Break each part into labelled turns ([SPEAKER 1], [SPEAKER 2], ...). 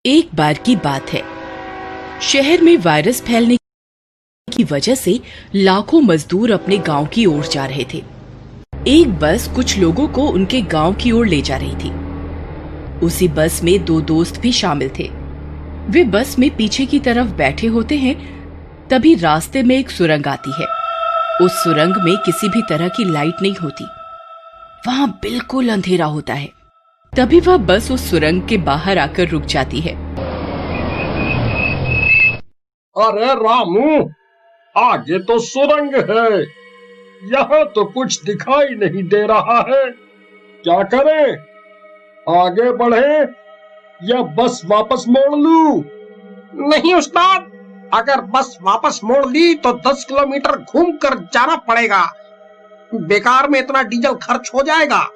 [SPEAKER 1] एक बार की बात है, शहर में वायरस फैलने की वजह से लाखों मजदूर अपने गांव की ओर जा रहे थे। एक बस कुछ लोगों को उनके गांव की ओर ले जा रही थी। उसी बस में दो दोस्त भी शामिल थे। वे बस में पीछे की तरफ बैठे होते हैं, तभी रास्ते में एक सुरंग आती है। उस सुरंग में किसी भी तरह की लाइट नहीं होती, वहां बिल्कुल अंधेरा होता है। तभी वह बस उस सुरंग के बाहर आकर रुक जाती है।
[SPEAKER 2] अरे रामू, आगे तो सुरंग है, यहाँ तो कुछ दिखाई नहीं दे रहा है। क्या करें, आगे बढ़े या बस वापस मोड़ लूं?
[SPEAKER 3] नहीं उस्ताद, अगर बस वापस मोड़ ली तो 10 किलोमीटर घूम कर जाना पड़ेगा। बेकार में इतना डीजल खर्च हो जाएगा।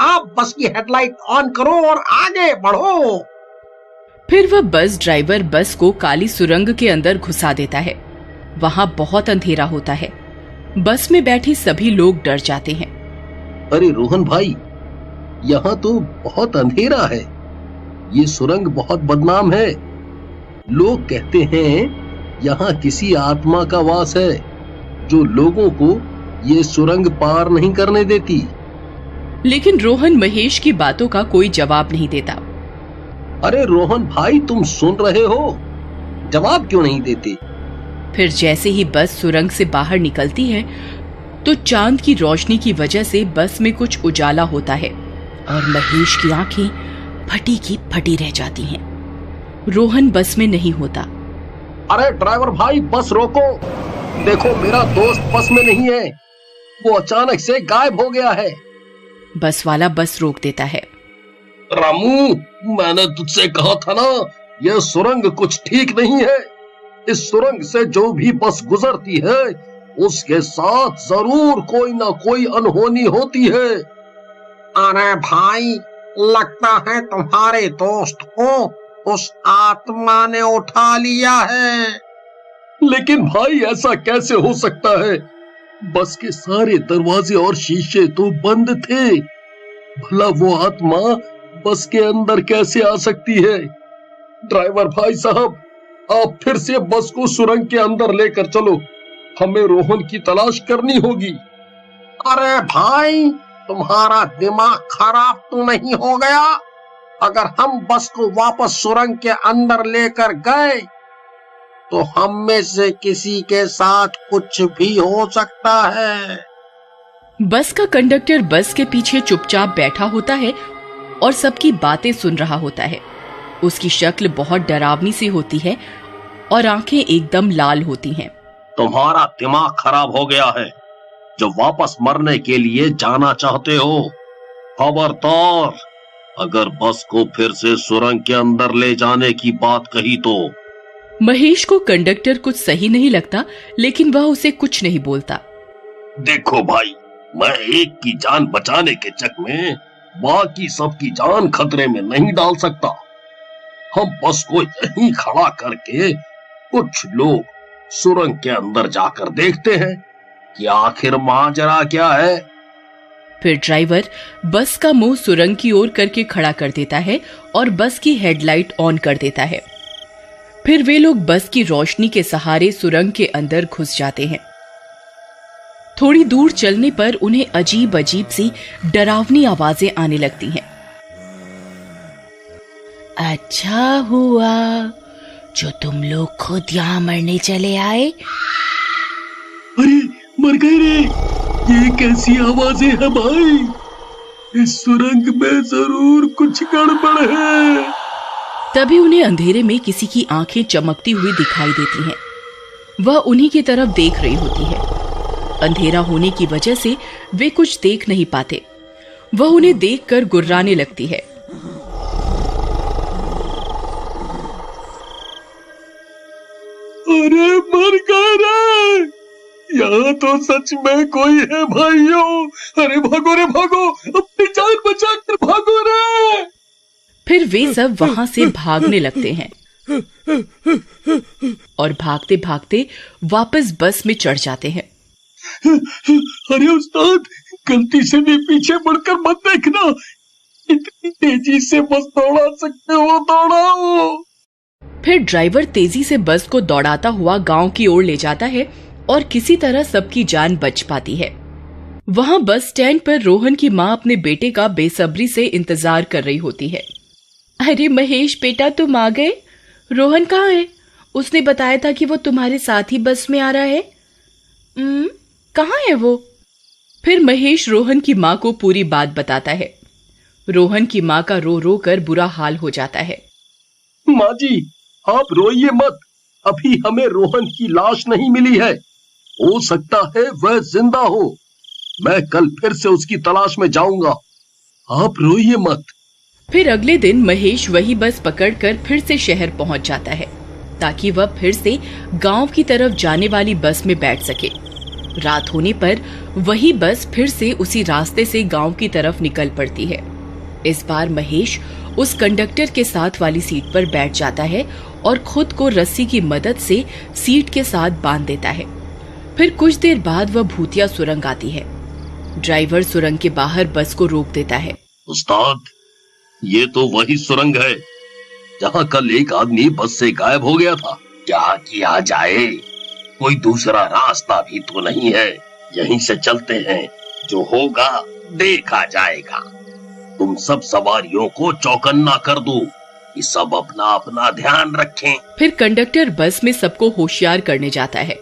[SPEAKER 3] आप बस की हेडलाइट ऑन करो और आगे बढ़ो।
[SPEAKER 1] फिर वह बस ड्राइवर बस को काली सुरंग के अंदर घुसा देता है। वहां बहुत अंधेरा होता है। बस में बैठे सभी लोग डर जाते हैं।
[SPEAKER 4] अरे रोहन भाई, यहाँ तो बहुत अंधेरा है। ये सुरंग बहुत बदनाम है। लोग कहते हैं यहाँ किसी आत्मा का वास है जो लोगों को ये सुरंग पार नहीं करने देती।
[SPEAKER 1] लेकिन रोहन महेश की बातों का कोई जवाब नहीं देता।
[SPEAKER 4] अरे रोहन भाई, तुम सुन रहे हो? जवाब क्यों नहीं देते?
[SPEAKER 1] फिर जैसे ही बस सुरंग से बाहर निकलती है तो चांद की रोशनी की वजह से बस में कुछ उजाला होता है और महेश की आंखें फटी की फटी रह जाती हैं। रोहन बस में नहीं होता।
[SPEAKER 4] अरे ड्राइवर भाई, बस रोको। देखो, मेरा दोस्त बस में नहीं है, वो अचानक से गायब हो गया है।
[SPEAKER 1] बस वाला बस रोक देता है।
[SPEAKER 4] रामू, मैंने तुझसे कहा था ना, यह सुरंग कुछ ठीक नहीं है। इस सुरंग से जो भी बस गुजरती है उसके साथ जरूर कोई ना कोई अनहोनी होती है।
[SPEAKER 3] अरे भाई, लगता है तुम्हारे दोस्त को उस आत्मा ने उठा लिया है।
[SPEAKER 4] लेकिन भाई, ऐसा कैसे हो सकता है? बस के सारे दरवाजे और शीशे तो बंद थे। भला वो आत्मा बस के अंदर कैसे आ सकती है? ड्राइवर भाई साहब, आप फिर से बस को सुरंग के अंदर लेकर चलो। हमें रोहन की तलाश करनी होगी।
[SPEAKER 3] अरे भाई, तुम्हारा दिमाग खराब तो नहीं हो गया? अगर हम बस को वापस सुरंग के अंदर लेकर गए तो हम में से किसी के साथ कुछ भी हो सकता है।
[SPEAKER 1] बस का कंडक्टर बस के पीछे चुपचाप बैठा होता है और सबकी बातें सुन रहा होता है। उसकी शक्ल बहुत डरावनी सी होती है और आंखें एकदम लाल होती हैं।
[SPEAKER 4] तुम्हारा दिमाग खराब हो गया है जो वापस मरने के लिए जाना चाहते हो। खबरदार, अगर बस को फिर से सुरंग के अंदर ले जाने की बात कही तो।
[SPEAKER 1] महेश को कंडक्टर कुछ सही नहीं लगता, लेकिन वह उसे कुछ नहीं बोलता।
[SPEAKER 4] देखो भाई, मैं एक की जान बचाने के चक्कर में बाकी सबकी जान खतरे में नहीं डाल सकता। हम बस को यहीं खड़ा करके कुछ लोग सुरंग के अंदर जाकर देखते हैं कि आखिर माजरा क्या है।
[SPEAKER 1] फिर ड्राइवर बस का मुंह सुरंग की ओर करके खड़ा कर देता है और बस की हेडलाइट ऑन कर देता है। फिर वे लोग बस की रोशनी के सहारे सुरंग के अंदर घुस जाते हैं। थोड़ी दूर चलने पर उन्हें अजीब अजीब सी डरावनी आवाजें आने लगती हैं। अच्छा हुआ जो तुम लोग खुद यहाँ मरने चले आए।
[SPEAKER 4] अरे मर गए रे, ये कैसी आवाजें हैं भाई? इस सुरंग में जरूर कुछ गड़बड़ है।
[SPEAKER 1] तभी उन्हें अंधेरे में किसी की आंखें चमकती हुई दिखाई देती हैं। वह उन्हीं की तरफ देख रही होती है। अंधेरा होने की वजह से वे कुछ देख नहीं पाते। वह उन्हें देखकर गुर्राने लगती है।
[SPEAKER 4] अरे मर गए रे, यहाँ तो सच में कोई है भाइयों। अरे भागो रे भागो, अपनी जान बचा कर भागो रे।
[SPEAKER 1] फिर वे सब वहां से भागने लगते हैं और भागते भागते वापस बस में चढ़ जाते हैं।
[SPEAKER 4] अरे उस्ताद, गलती से भी पीछे मुड़कर मत देखना, इतनी तेजी से बस दौड़ा सकते हो, दौड़ाओ।
[SPEAKER 1] फिर ड्राइवर तेजी से बस को दौड़ाता हुआ गांव की ओर ले जाता है और किसी तरह सबकी जान बच पाती है। वहां बस स्टैंड पर रोहन की माँ अपने बेटे का बेसब्री से इंतजार कर रही होती है। अरे महेश बेटा, तुम आ गए। रोहन कहाँ है? उसने बताया था कि वो तुम्हारे साथ ही बस में आ रहा है। कहाँ है वो? फिर महेश रोहन की माँ को पूरी बात बताता है। रोहन की माँ का रो रो कर बुरा हाल हो जाता है।
[SPEAKER 4] माँ जी, आप रोइए मत। अभी हमें रोहन की लाश नहीं मिली है। हो सकता है वह जिंदा हो। मैं कल फिर से उसकी तलाश में जाऊंगा। आप रोइए मत।
[SPEAKER 1] फिर अगले दिन महेश वही बस पकड़कर फिर से शहर पहुंच जाता है ताकि वह फिर से गांव की तरफ जाने वाली बस में बैठ सके। रात होने पर वही बस फिर से उसी रास्ते से गांव की तरफ निकल पड़ती है। इस बार महेश उस कंडक्टर के साथ वाली सीट पर बैठ जाता है और खुद को रस्सी की मदद से सीट के साथ बांध देता है। फिर कुछ देर बाद वह भूतिया सुरंग आती है। ड्राइवर सुरंग के बाहर बस को रोक देता है।
[SPEAKER 4] उस्ताद, ये तो वही सुरंग है जहाँ कल एक आदमी बस से गायब हो गया था। क्या किया जाए? कोई दूसरा रास्ता भी तो नहीं है। यहीं से चलते हैं, जो होगा देखा जाएगा। तुम सब सवारियों को चौकन्ना कर दो कि सब अपना अपना ध्यान रखें।
[SPEAKER 1] फिर कंडक्टर बस में सबको होशियार करने जाता है।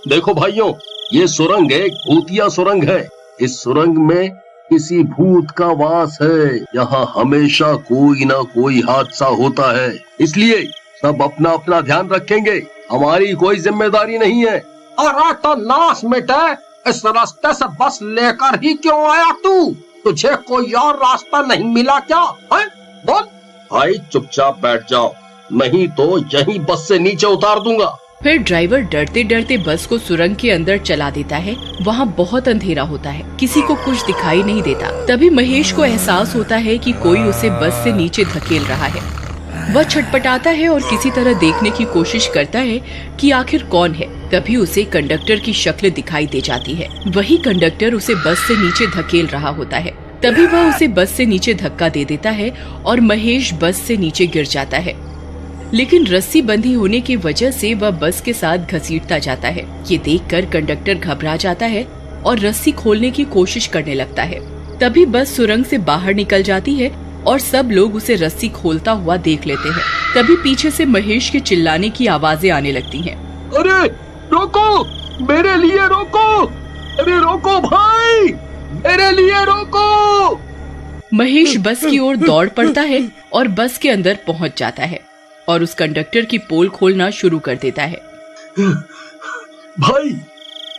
[SPEAKER 4] देखो भाइयों, ये सुरंग एक भूतिया सुरंग है। इस सुरंग में किसी भूत का वास है। यहाँ हमेशा कोई ना कोई हादसा होता है, इसलिए सब अपना अपना ध्यान रखेंगे। हमारी कोई जिम्मेदारी नहीं है।
[SPEAKER 3] अरे तो नाश मिटे, इस रास्ते से बस लेकर ही क्यों आया तू? तुझे कोई और रास्ता नहीं मिला क्या? है? बोल।
[SPEAKER 4] भाई चुपचाप बैठ जाओ, नहीं तो यहीं बस से नीचे उतार दूंगा।
[SPEAKER 1] फिर ड्राइवर डरते डरते बस को सुरंग के अंदर चला देता है। वहाँ बहुत अंधेरा होता है, किसी को कुछ दिखाई नहीं देता। तभी महेश को एहसास होता है कि कोई उसे बस से नीचे धकेल रहा है। वह छटपटाता है और किसी तरह देखने की कोशिश करता है कि आखिर कौन है। तभी उसे कंडक्टर की शक्ल दिखाई दे जाती है। वही कंडक्टर उसे बस से नीचे धकेल रहा होता है। तभी वह उसे बस से नीचे धक्का दे देता है और महेश बस से नीचे गिर जाता है। लेकिन रस्सी बंधी होने की वजह से वह बस के साथ घसीटता जाता है। ये देखकर कंडक्टर घबरा जाता है और रस्सी खोलने की कोशिश करने लगता है। तभी बस सुरंग से बाहर निकल जाती है और सब लोग उसे रस्सी खोलता हुआ देख लेते हैं। तभी पीछे से महेश के चिल्लाने की आवाजें आने लगती हैं।
[SPEAKER 4] अरे रोको, मेरे लिए रोको! अरे रोको भाई, मेरे लिए रोको!
[SPEAKER 1] महेश बस की ओर दौड़ पड़ता है और बस के अंदर पहुंच जाता है और उस कंडक्टर की पोल खोलना शुरू कर देता है।
[SPEAKER 4] भाई,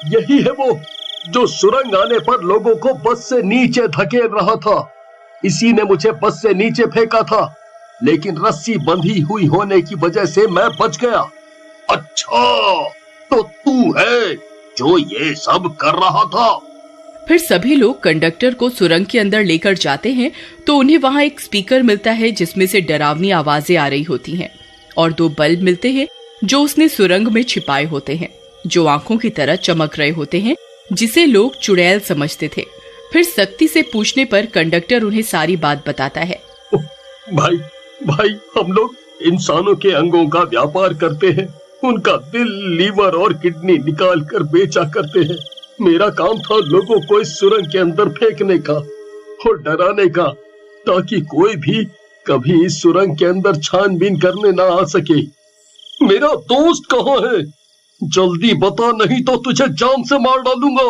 [SPEAKER 4] यही है वो जो सुरंग आने पर लोगों को बस से नीचे धकेल रहा था। इसी ने मुझे बस से नीचे फेंका था, लेकिन रस्सी बंधी हुई होने की वजह से मैं बच गया। अच्छा, तो तू है जो ये सब कर रहा था?
[SPEAKER 1] फिर सभी लोग कंडक्टर को सुरंग के अंदर लेकर जाते हैं तो उन्हें वहाँ एक स्पीकर मिलता है जिसमें से डरावनी आवाजें आ रही होती हैं और 2 बल्ब मिलते हैं जो उसने सुरंग में छिपाए होते हैं, जो आंखों की तरह चमक रहे होते हैं, जिसे लोग चुड़ैल समझते थे। फिर सख्ती से पूछने पर कंडक्टर उन्हें सारी बात बताता है।
[SPEAKER 4] भाई, हम लोग इंसानों के अंगों का व्यापार करते हैं। उनका दिल, लीवर और किडनी निकाल कर बेचा करते हैं। मेरा काम था लोगों को इस सुरंग के अंदर फेंकने का और डराने का, ताकि कोई भी कभी इस सुरंग के अंदर छानबीन करने ना आ सके। मेरा दोस्त कहाँ है? जल्दी बता, नहीं तो तुझे जान से मार डालूंगा।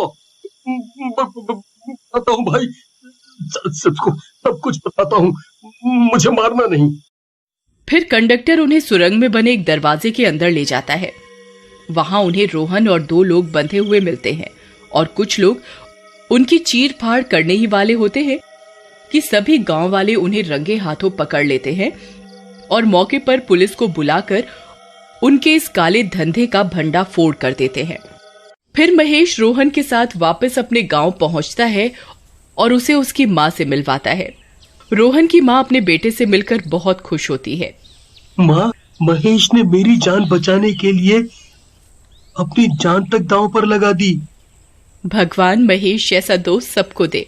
[SPEAKER 4] बताऊं भाई, सब कुछ बताता हूँ, मुझे मारना नहीं।
[SPEAKER 1] फिर कंडक्टर उन्हें सुरंग में बने एक दरवाजे के अंदर ले जाता है। वहां उन्हें रोहन और 2 लोग बंधे हुए मिलते हैं और कुछ लोग उनकी चीर फाड़ करने ही वाले होते हैं कि सभी गांव वाले उन्हें रंगे हाथों पकड़ लेते हैं और मौके पर पुलिस को बुलाकर उनके इस काले धंधे का भंडाफोड़ कर देते हैं। फिर महेश रोहन के साथ वापस अपने गांव पहुंचता है और उसे उसकी माँ से मिलवाता है। रोहन की माँ अपने बेटे से मिलकर बहुत खुश होती है।
[SPEAKER 4] माँ, महेश ने मेरी जान बचाने के लिए अपनी जान तक दांव पर लगा दी।
[SPEAKER 1] भगवान महेश जैसा दोस्त सबको दे।